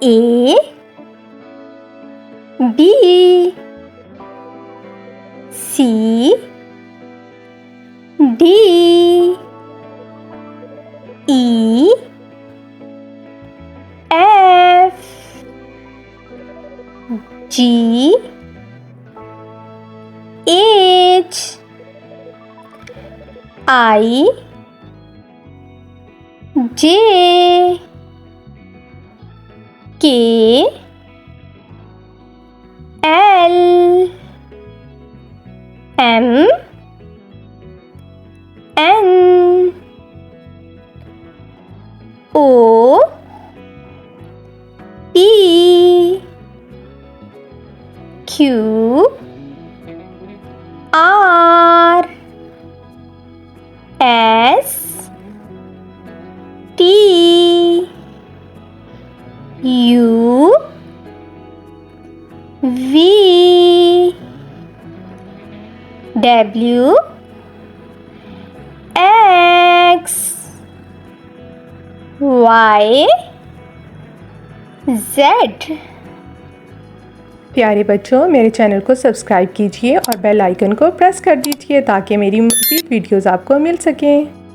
A B C D E F G H I J K L M N O P Q R S T U V W X Y Z। प्यारे बच्चों, मेरे channel को subscribe कीजिए और bell icon को press कर दीजिए ताकि मेरी मज़ीद वीडियोज़ आपको मिल सकें।